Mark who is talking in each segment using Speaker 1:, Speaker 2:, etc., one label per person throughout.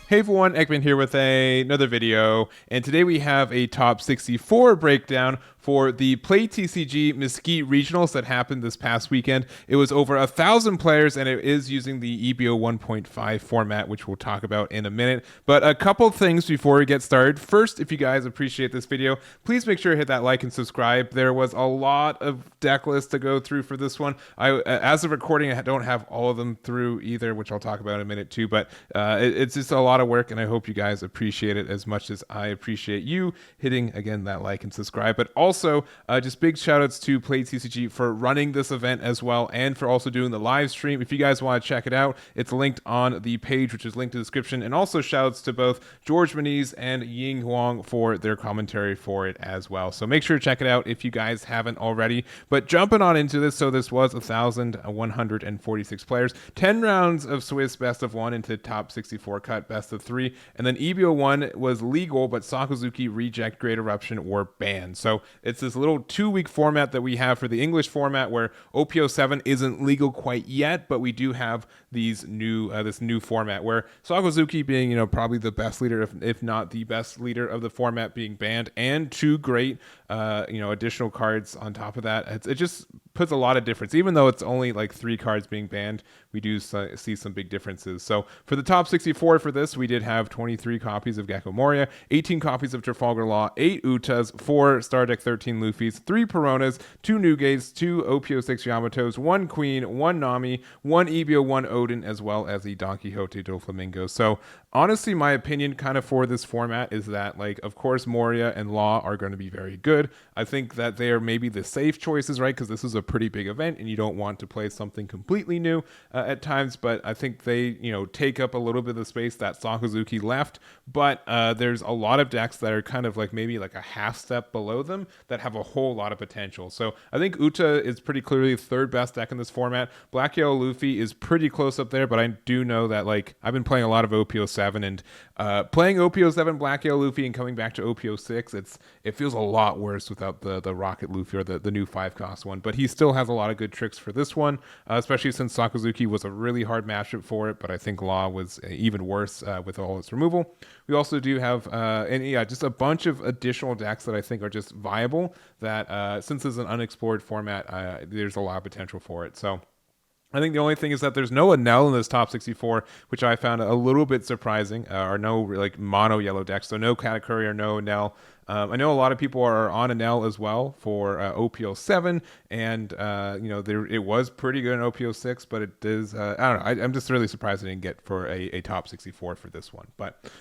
Speaker 1: Hey everyone, Ekman here with another video, and today we have a top 64 breakdown for the Play TCG Mesquite Regionals that happened this past weekend. It was over 1,000 players, and it is using the EB01.5 format, which we'll talk about in a minute. But a couple things before we get started. First, if you guys appreciate this video, please make sure to hit that like and subscribe. There was a lot of deck lists to go through for this one. As of recording, I don't have all of them through either, which I'll talk about in a minute too, but it's just a lot of work, and I hope you guys appreciate it as much as I appreciate you hitting, again, that like and subscribe. But also, just big shout outs to Play TCG for running this event as well, and for also doing the live stream. If you guys want to check it out, it's linked on the page, which is linked in the description. And also shout outs to both George Maniz and Ying Huang for their commentary for it as well. So make sure to check it out if you guys haven't already. But jumping on into this, so this was 1,146 players, 10 rounds of Swiss best of one into top 64 cut best of three, and then EB01 was legal, but Sakuzuki, Reject, Great Eruption were banned. So it's this little 2-week format that we have for the English format, where OP07 isn't legal quite yet, but we do have these new this new format where Sakuzuki, being probably the best leader, if not the best leader of the format, being banned, and two great additional cards on top of that. It just puts a lot of difference. Even though it's only like 3 cards being banned, we do see some big differences. So for the top 64 for this, we did have 23 copies of Gecko Moria, 18 copies of Trafalgar Law, 8 Utas, 4 Star Deck 13 Luffys, 3 Peronas, 2 Newgates, 2 OP06 Yamatos, 1 Queen, 1 Nami, 1 EB01 Oden, as well as the Donquixote Doflamingo. So honestly, my opinion kind of for this format is that, like, of course, Moria and Law are going to be very good. I think that they are maybe the safe choices, right? Because this is a pretty big event and you don't want to play something completely new at times. But I think they, take up a little bit of the space that Sakuzuki left. But there's a lot of decks that are kind of like maybe like a half step below them that have a whole lot of potential. So I think Uta is pretty clearly the third best deck in this format. Black Yellow Luffy is pretty close up there, but I do know that, like, I've been playing a lot of OP07, and playing OP07 Black Yellow Luffy and coming back to OP06, it feels a lot worse without the Rocket Luffy, or the new 5-cost one. But he still has a lot of good tricks for this one, especially since Sakuzuki was a really hard matchup for it, but I think Law was even worse with all its removal. We also do have just a bunch of additional decks that I think are just viable, that since it's an unexplored format, there's a lot of potential for it. So I think the only thing is that there's no Enel in this top 64, which I found a little bit surprising, or no like mono yellow decks, so no Katakuri or no Enel. I know a lot of people are on Enel as well for OP07, and it was pretty good in OP06, but it is I don't know. I'm just really surprised I didn't get for a top 64 for this one. But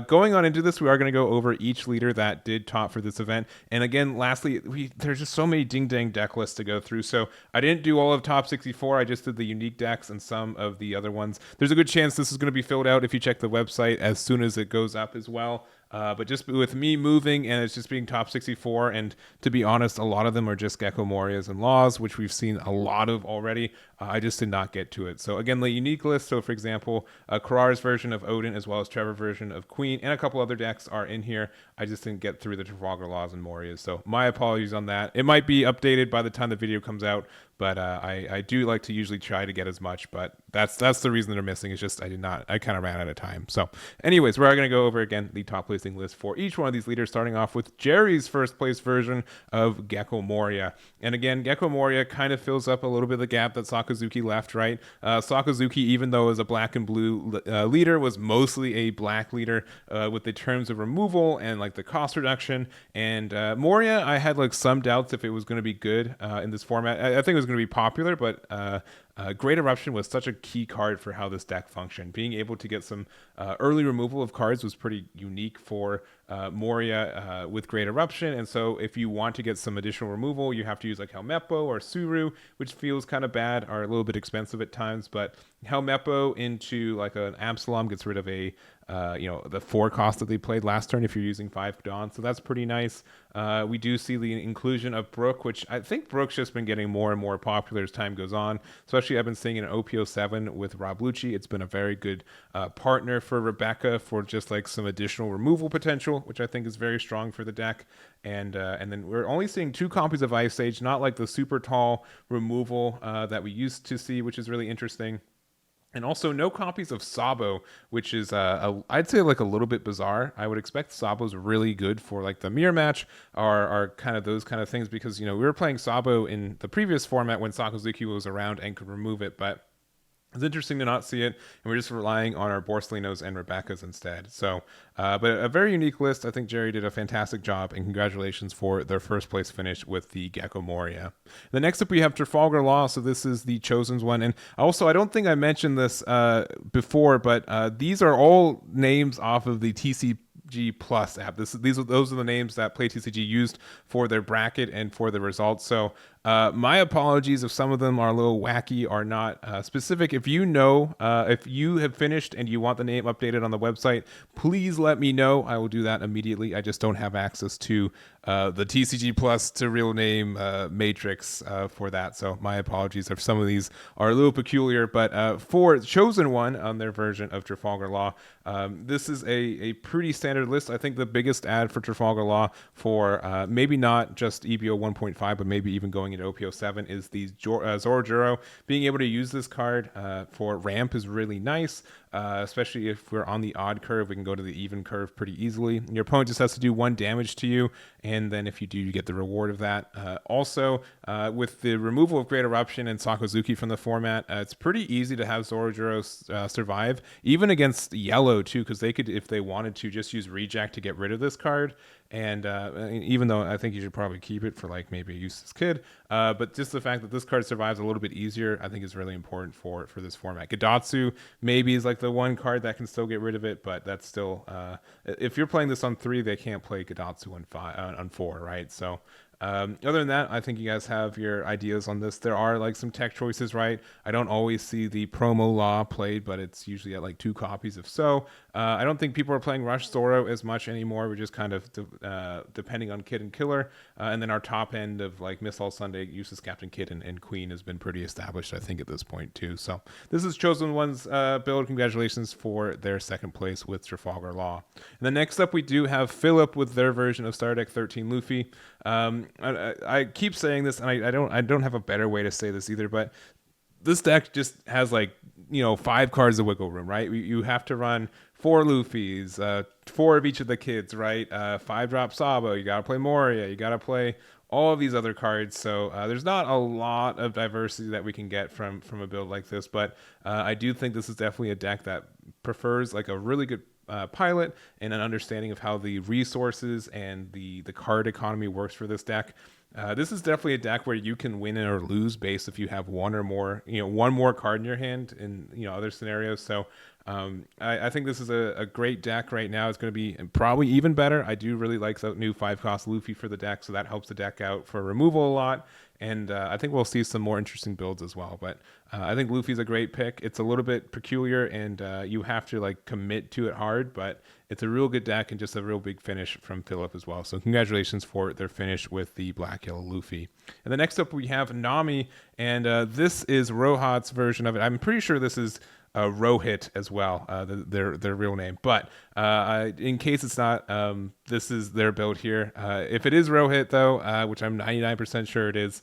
Speaker 1: going on into this, we are going to go over each leader that did top for this event. And again, lastly, there's just so many ding dang deck lists to go through, so I didn't do all of top 64. I just did the unique decks and some of the other ones. There's a good chance this is going to be filled out if you check the website as soon as it goes up as well. But just with me moving and it's just being top 64, and to be honest, a lot of them are just Gecko Morias and Laws, which we've seen a lot of already. I just did not get to it. So again, the unique list. So for example, Karar's version of Oden, as well as Trevor version of Queen, and a couple other decks are in here. I just didn't get through the Trafalgar Laws and Morias. So my apologies on that. It might be updated by the time the video comes out, but I do like to usually try to get as much, but that's the reason they're missing. It's just I kind of ran out of time. So anyways, we're going to go over again the top placing list for each one of these leaders, starting off with Jerry's first place version of Gecko Moria. And again, Gecko Moria kind of fills up a little bit of the gap that Sakuzuki left, right? Sakuzuki, even though as a black and blue leader, was mostly a black leader with the terms of removal and like the cost reduction. And Moria, I had like some doubts if it was going to be good in this format. I think it was going to be popular, but Great Eruption was such a key card for how this deck functioned. Being able to get some early removal of cards was pretty unique for Moria with Great Eruption. And so if you want to get some additional removal, you have to use like Helmeppo or Suru, which feels kind of bad, are a little bit expensive at times. But Helmeppo into like an Absalom gets rid of a the 4 cost that they played last turn if you're using 5 Dawn. So that's pretty nice. We do see the inclusion of Brook, which I think Brook's just been getting more and more popular as time goes on. Especially I've been seeing in OP07 with Rob Lucci. It's been a very good partner for Rebecca for just like some additional removal potential, which I think is very strong for the deck. And then we're only seeing 2 copies of Ice Age, not like the super tall removal that we used to see, which is really interesting. And also no copies of Sabo, which is I'd say like a little bit bizarre. I would expect Sabo's really good for like the mirror match are kind of those kind of things because we were playing Sabo in the previous format when Sakazuki was around and could remove it, but it's interesting to not see it, and we're just relying on our Borsalinos and Rebecca's instead. So, but a very unique list. I think Jerry did a fantastic job, and congratulations for their first place finish with the Gecko Moria. The next up, we have Trafalgar Law. So this is the Chosen's one, and also I don't think I mentioned this before, but these are all names off of the TCG Plus app. Those are the names that PlayTCG used for their bracket and for the results. So my apologies if some of them are a little wacky or not specific. If if you have finished and you want the name updated on the website, please let me know. I will do that immediately. I just don't have access to the TCG Plus to real name matrix for that. So my apologies if some of these are a little peculiar. But for ChosenOne on their version of Trafalgar Law, this is a pretty standard list. I think the biggest add for Trafalgar Law for maybe not just EB01.5, but maybe even going into OP07 is the Zorojuro. Being able to use this card for ramp is really nice, especially if we're on the odd curve. We can go to the even curve pretty easily. Your opponent just has to do 1 damage to you, and then if you do, you get the reward of that. Also, with the removal of Great Eruption and Sakazuki from the format, it's pretty easy to have Zorojuro survive, even against yellow too, because they could, if they wanted to, just use Reject to get rid of this card. And even though I think you should probably keep it for like maybe a useless kid, but just the fact that this card survives a little bit easier, I think is really important for this format. Gadatsu maybe is like the one card that can still get rid of it, but that's still if you're playing this on 3, they can't play Gadatsu on 4, right? So other than that, I think you guys have your ideas on this. There are like some tech choices, right? I don't always see the promo law played, but it's usually at like 2 copies if so. I don't think people are playing Rush Zoro as much anymore. We're just kind of depending on Kid and Killer. And then our top end of like Missile Sunday uses Captain Kid and Queen has been pretty established, I think, at this point too. So this is ChosenOne's build. Congratulations for their second place with Trafalgar Law. And then next up, we do have Phillip with their version of Star Deck 13 Luffy. I keep saying this, and I don't have a better way to say this either, but this deck just has like 5 cards of wiggle room, right? You have to run 4 Luffy's, 4 of each of the kids, right? 5-drop Sabo. You gotta play Moria. You gotta play all of these other cards. So there's not a lot of diversity that we can get from a build like this, but I do think this is definitely a deck that prefers like a really good pilot and an understanding of how the resources and the card economy works for this deck. This is definitely a deck where you can win or lose based if you have one or more, one more card in your hand in other scenarios. So I think this is a great deck right now. It's going to be probably even better. I do really like the new 5-cost Luffy for the deck, so that helps the deck out for removal a lot. And I think we'll see some more interesting builds as well. But I think Luffy's a great pick. It's a little bit peculiar, and you have to like commit to it hard. But it's a real good deck and just a real big finish from Phillip as well. So congratulations for their finish with the Black Yellow Luffy. And the next up we have Nami, and this is Rohat's version of it. I'm pretty sure this is Rohat as well, their real name. But in case it's not, this is their build here. If it is Rohat though, which I'm 99% sure it is,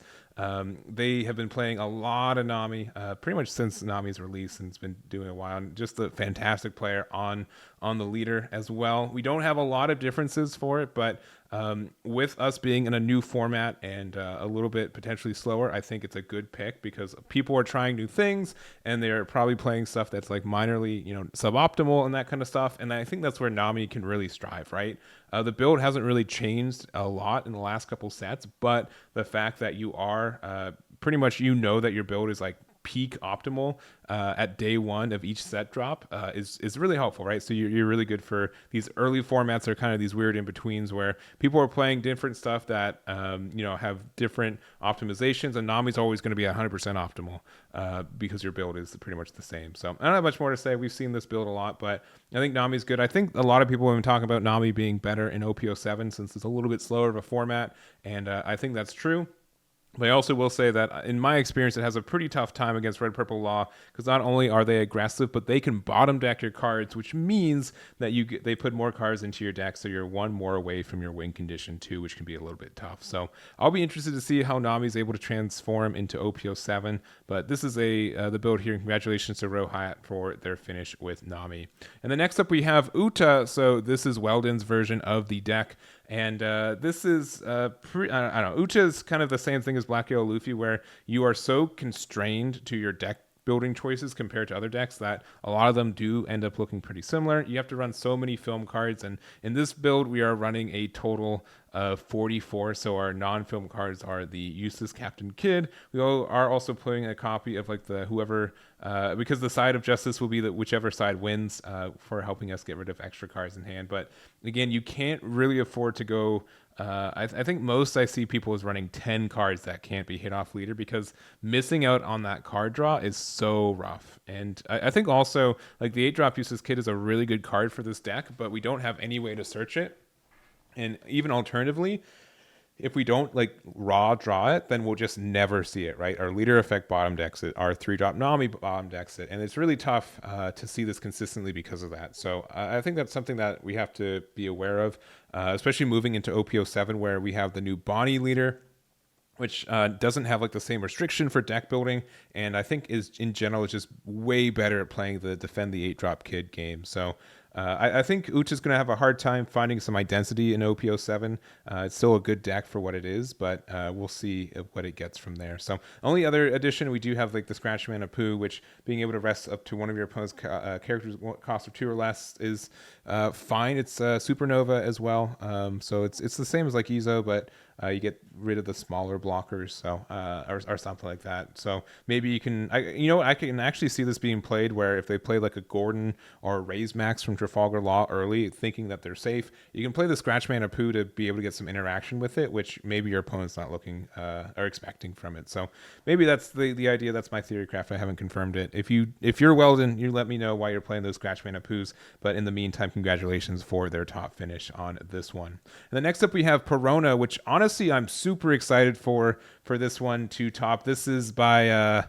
Speaker 1: they have been playing a lot of Nami pretty much since Nami's release, and it's been doing a while. And just a fantastic player on the leader as well. We don't have a lot of differences for it, but with us being in a new format and a little bit potentially slower, I think it's a good pick because people are trying new things and they're probably playing stuff that's like minorly, suboptimal and that kind of stuff. And I think that's where Nami can really strive, right? The build hasn't really changed a lot in the last couple sets, but the fact that you are pretty much, that your build is like peak optimal at day 1 of each set drop is really helpful, right? So you're really good for these early formats are kind of these weird in-betweens where people are playing different stuff that have different optimizations, and Nami's always going to be 100% optimal because your build is pretty much the same. So I don't have much more to say. We've seen this build a lot, but I think Nami's good. I think a lot of people have been talking about Nami being better in OP07 since it's a little bit slower of a format, and I think that's true. But I also will say that in my experience, it has a pretty tough time against Red Purple Law because not only are they aggressive, but they can bottom deck your cards, which means that they put more cards into your deck, so you're one more away from your win condition too, which can be a little bit tough. So I'll be interested to see how Nami's able to transform into OP07. But this is the build here. Congratulations to Rohat for their finish with Nami. And then next up we have Uta. So this is Weldon's version of the deck. And this is, I don't know, Uta is kind of the same thing as Black Yellow Luffy, where you are so constrained to your deck building choices compared to other decks that a lot of them do end up looking pretty similar. You have to run so many film cards, and in this build we are running a total of 44. So our non-film cards are the useless Captain Kidd. We are also putting a copy of like the whoever, because the side of justice will be that whichever side wins, for helping us get rid of extra cards in hand. But again, you can't really afford to go. I think most I see people is running 10 cards that can't be hit off leader, because missing out on that card draw is so rough. And I think also like the 8-drop useless Kid is a really good card for this deck, but we don't have any way to search it. And even alternatively, if we don't like raw draw it, then we'll just never see it, right? Our leader effect bottom decks it, our 3-drop Nami bottom decks it, and it's really tough to see this consistently because of that. So I think that's something that we have to be aware of, especially moving into OP07, where we have the new Bonnie leader, which doesn't have like the same restriction for deck building, and I think is in general is just way better at playing the defend the 8-drop Kid game. So I think Ucha's going to have a hard time finding some identity in OP07. It's still a good deck for what it is, but we'll see what it gets from there. So only other addition, we do have like the Scratch Mana Poo, which being able to rest up to one of your opponent's characters cost of 2 or less is fine. It's Supernova as well. So it's the same as like Izo, but you get rid of the smaller blockers, so or something like that. So maybe you can, I can actually see this being played where if they play like a Gordon or a Raise Max from Trafalgar Law early, thinking that they're safe, you can play the Scratch Mana Poo to be able to get some interaction with it, which maybe your opponent's not looking or expecting from it. So maybe that's the idea. That's my theory craft. I haven't confirmed it. If you're Weldon, you let me know why you're playing those Scratch Mana Poos. But in the meantime, congratulations for their top finish on this one. And then next up we have Perona, which honestly I'm super excited for this one to top. This is by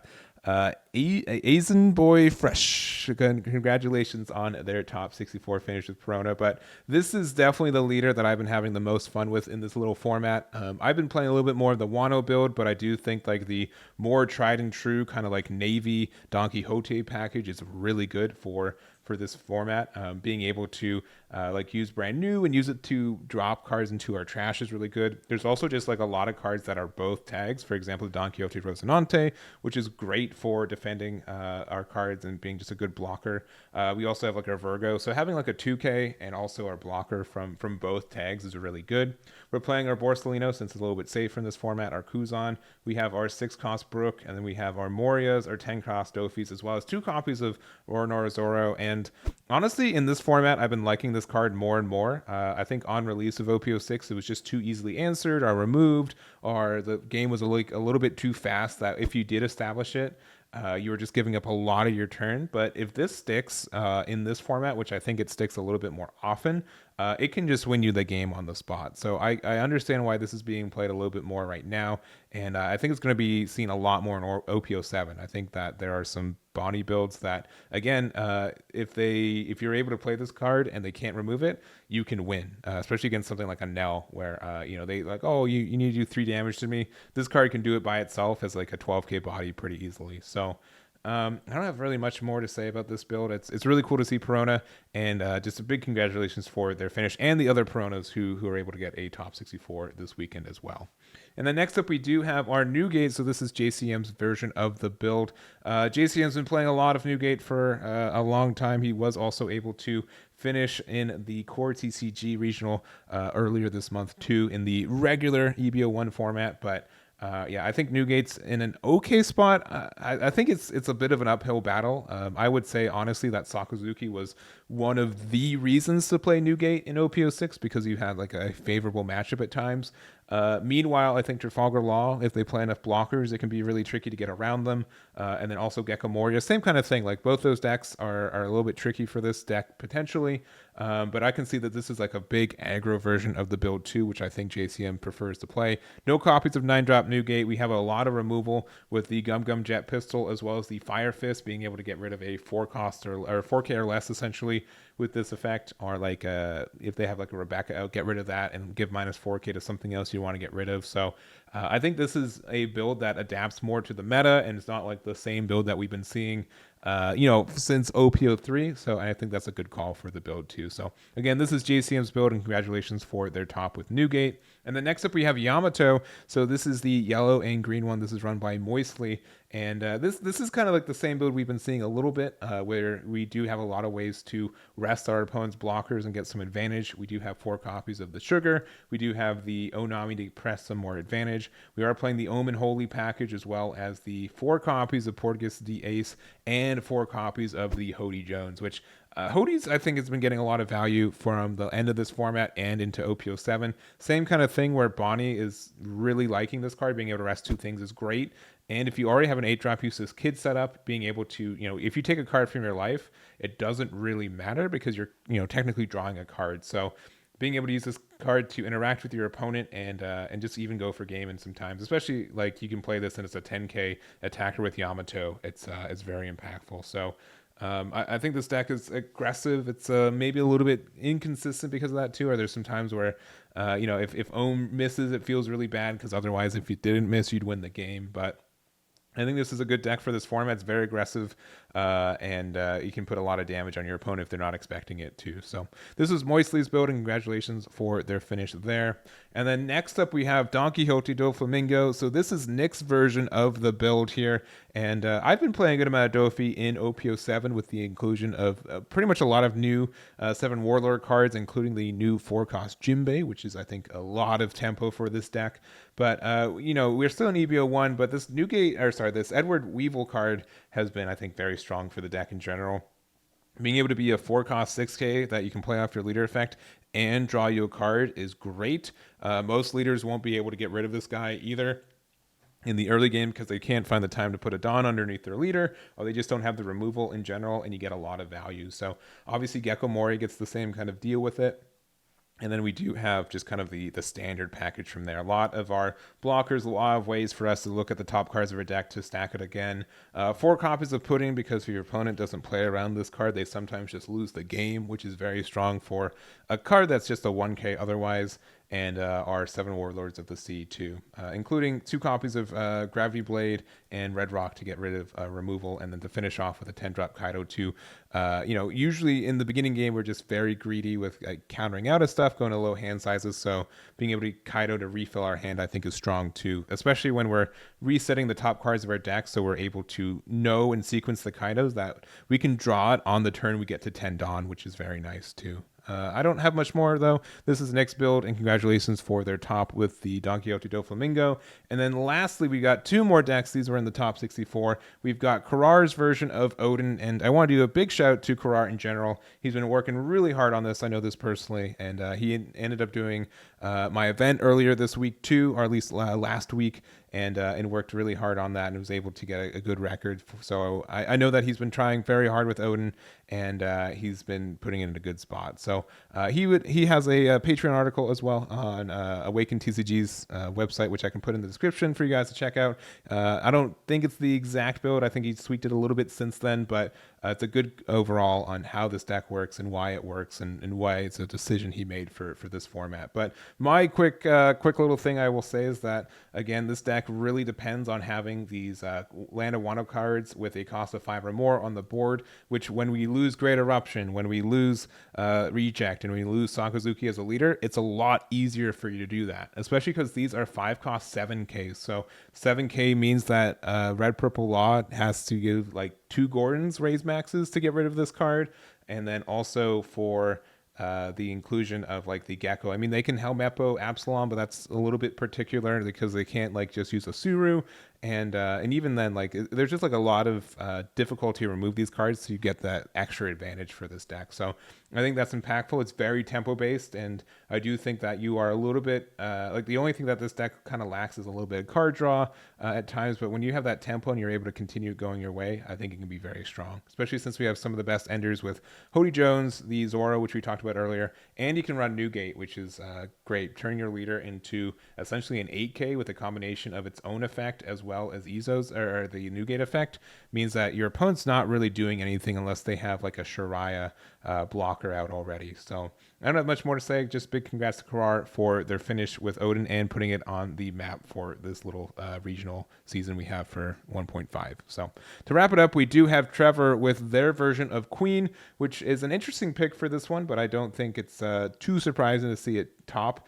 Speaker 1: Asian Boy Fresh. Congratulations on their top 64 finish with Perona. But this is definitely the leader that I've been having the most fun with in this little format. I've been playing a little bit more of the Wano build, but I do think like the more tried and true kind of like Navy Donquixote package is really good for this format. Being able to like use brand new and use it to drop cards into our trash is really good. There's also just like a lot of cards that are both tags. For example, the Donquixote Rosinante, which is great for defending our cards and being just a good blocker. We also have like our Virgo. So having like a 2K and also our blocker from both tags is really good. We're playing our Borsalino since it's a little bit safer in this format, our Kuzan. We have our 6-cost Brook, and then we have our Morias, our 10-cost Dofis, as well as 2 copies of Oronoa Zoro. And honestly, in this format, I've been liking this card more and more. I think on release of OP06, it was just too easily answered or removed, or the game was a little bit too fast that if you did establish it, you were just giving up a lot of your turn. But if this sticks in this format, which I think it sticks a little bit more often, it can just win you the game on the spot. So I understand why this is being played a little bit more right now, and I think it's going to be seen a lot more in OP07. I think that there are some Bonnie builds that, again, if you're able to play this card and they can't remove it, you can win, especially against something like a Nell, where they like, oh, you need to do 3 damage to me. This card can do it by itself as like a 12k body pretty easily. So I don't have really much more to say about this build. It's really cool to see Perona, and just a big congratulations for their finish and the other Peronas who are able to get a top 64 this weekend as well. And then next up, we do have our Newgate. So this is JCM's version of the build. JCM's been playing a lot of Newgate for a long time. He was also able to finish in the core TCG regional earlier this month too in the regular EB01 format, but I think Newgate's in an okay spot. I think it's a bit of an uphill battle. I would say, honestly, that Sakazuki was one of the reasons to play Newgate in OP06 because you had like a favorable matchup at times. Meanwhile, I think Trafalgar Law, if they play enough blockers, it can be really tricky to get around them. And then also Gecko Moria, same kind of thing. Like both those decks are a little bit tricky for this deck potentially. But I can see that this is like a big aggro version of the build too, which I think JCM prefers to play. No copies of 9-Drop-Newgate. We have a lot of removal with the Gum Gum Jet Pistol as well as the Fire Fist, being able to get rid of a 4-cost or 4K or less essentially with this effect. Or like if they have like a Rebecca out, get rid of that and give minus 4K to something else you want to get rid of. So I think this is a build that adapts more to the meta, and it's not like the same build that we've been seeing since OP03. So I think that's a good call for the build too. So again, this is JCM's build, and congratulations for their top with Newgate. And then next up we have Yamato. So this is the yellow and green one. This is run by Moistly. And this is kind of like the same build we've been seeing a little bit, where we do have a lot of ways to rest our opponent's blockers and get some advantage. We do have 4 copies of the Sugar. We do have the Nami to press some more advantage. We are playing the Omen Holy package, as well as the 4 copies of Portuguese the Ace and 4 copies of the Hody Jones, which Hody's, I think, has been getting a lot of value from the end of this format and into OP07. Same kind of thing where Bonnie is really liking this card. Being able to rest 2 things is great. And if you already have an 8-drop use this kid setup, being able to, if you take a card from your life, it doesn't really matter because you're, technically drawing a card. So being able to use this card to interact with your opponent and just even go for game in sometimes, especially like you can play this and it's a 10K attacker with Yamato. It's very impactful. So I think this deck is aggressive. It's maybe a little bit inconsistent because of that too. Or there's some times where, if Ohm misses, it feels really bad because otherwise, if you didn't miss, you'd win the game. But I think this is a good deck for this format. It's very aggressive, and you can put a lot of damage on your opponent if they're not expecting it to. So this is Moistly's build, and congratulations for their finish there. And then next up, we have Donquixote Doflamingo. So this is Nick's version of the build here. And I've been playing a good amount of Dofi in OP07 with the inclusion of pretty much a lot of new 7 Warlord cards, including the new 4-cost Jimbei, which is, I think, a lot of tempo for this deck. But, we're still in EB01, but this Edward Weevil card has been, I think, very strong for the deck in general. Being able to be a 4-cost 6K that you can play off your leader effect and draw you a card is great. Most leaders won't be able to get rid of this guy either in the early game because they can't find the time to put a Dawn underneath their leader, or they just don't have the removal in general, and you get a lot of value. So obviously Gecko Moria gets the same kind of deal with it. And then we do have just kind of the standard package from there. A lot of our blockers, a lot of ways for us to look at the top cards of our deck to stack it again. 4 copies of Pudding, because if your opponent doesn't play around this card, they sometimes just lose the game, which is very strong for a card that's just a 1K otherwise. And our 7 Warlords of the Sea too, including 2 copies of Gravity Blade and Red Rock to get rid of removal, and then to finish off with a 10-drop Kaido too. Usually in the beginning game, we're just very greedy with countering out of stuff, going to low hand sizes, so being able to Kaido to refill our hand, I think, is strong too, especially when we're resetting the top cards of our deck, so we're able to know and sequence the Kaidos that we can draw it on the turn we get to 10 Dawn, which is very nice too. I don't have much more, though. This is Nick's build, and congratulations for their top with the Donquixote Doflamingo. And then lastly, we got 2 more decks. These were in the top 64. We've got Karar's version of Oden, and I want to do a big shout out to Karar in general. He's been working really hard on this. I know this personally, and he ended up doing my event earlier this week, too, or at least last week, and worked really hard on that and was able to get a good record. So I know that he's been trying very hard with Oden, and he's been putting it in a good spot. So he has a Patreon article as well on Awaken TCG's website, which I can put in the description for you guys to check out. I don't think it's the exact build. I think he's tweaked it a little bit since then, but it's a good overall on how this deck works and why it works and why it's a decision he made for this format. But my quick little thing I will say is that, again, this deck really depends on having these Land of Wano cards with a cost of 5 or more on the board, which when we lose Great Eruption, when we lose Reject, and we lose Sakazuki as a leader, it's a lot easier for you to do that, especially because these are 5-cost 7Ks. So 7K means that Red Purple Law has to give like 2 Gordons raise maxes to get rid of this card, and then also for the inclusion of like the Gecko. I mean, they can Helmeppo Absalom, but that's a little bit particular because they can't like just use a Suru. and even then, like, there's just like a lot of difficulty to remove these cards, so you get that extra advantage for this deck. So I think that's impactful. It's very tempo based, and I do think that you are a little bit like, the only thing that this deck kind of lacks is a little bit of card draw at times. But when you have that tempo and you're able to continue going your way, I think it can be very strong, especially since we have some of the best enders with Hody Jones, the Zoro, which we talked about earlier, and you can run Newgate, which is great, turning your leader into essentially an 8K with a combination of its own effect as well as Izo's, or the Newgate effect, means that your opponent's not really doing anything unless they have like a Shariah blocker out already. So I don't have much more to say. Just big congrats to Karar for their finish with Oden and putting it on the map for this little regional season we have for 1.5. So to wrap it up, we do have Trevor with their version of Queen, which is an interesting pick for this one, but I don't think it's too surprising to see it top.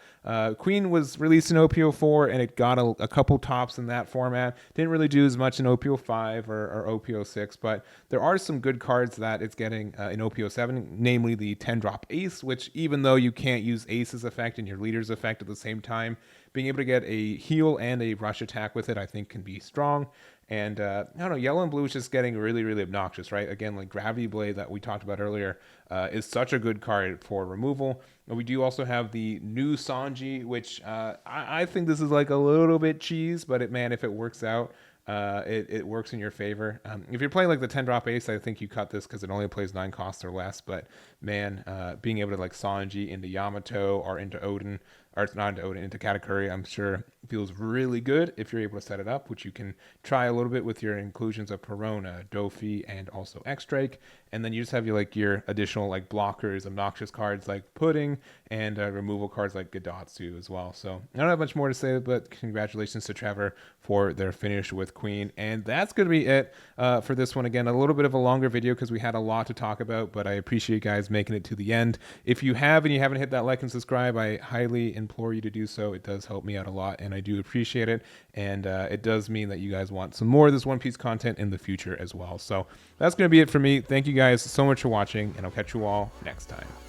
Speaker 1: Queen was released in OP04 and it got a couple tops in that format. Didn't really do as much in OP05 or OP06, but there are some good cards that it's getting in OP07, namely the 10-drop Ace, which even though you can't use Ace's effect and your leader's effect at the same time, being able to get a heal and a rush attack with it, I think can be strong. And I don't know, yellow and blue is just getting really, really obnoxious, right? Again, like Gravity Blade that we talked about earlier is such a good card for removal. And we do also have the new Sanji, which I think this is like a little bit cheese, but man, if it works out, it works in your favor. If you're playing like the 10-drop Ace, I think you cut this because it only plays 9 costs or less. But man, being able to like Sanji into Yamato or into Oden, or it's not into Oden, into Katakuri, I'm sure feels really good if you're able to set it up, which you can try a little bit with your inclusions of Perona, Dofi, and also X-Drake. And then you just have your additional like blockers, obnoxious cards like Pudding, and removal cards like Gadatsu as well. So I don't have much more to say, but congratulations to Trevor for their finish with Queen. And that's going to be it for this one. Again, a little bit of a longer video because we had a lot to talk about, but I appreciate you guys making it to the end. If you have and you haven't hit that like and subscribe, I highly implore you to do so. It does help me out a lot, and I do appreciate it. And it does mean that you guys want some more of this One Piece content in the future as well. So that's going to be it for me. Thank you guys so much for watching, and I'll catch you all next time.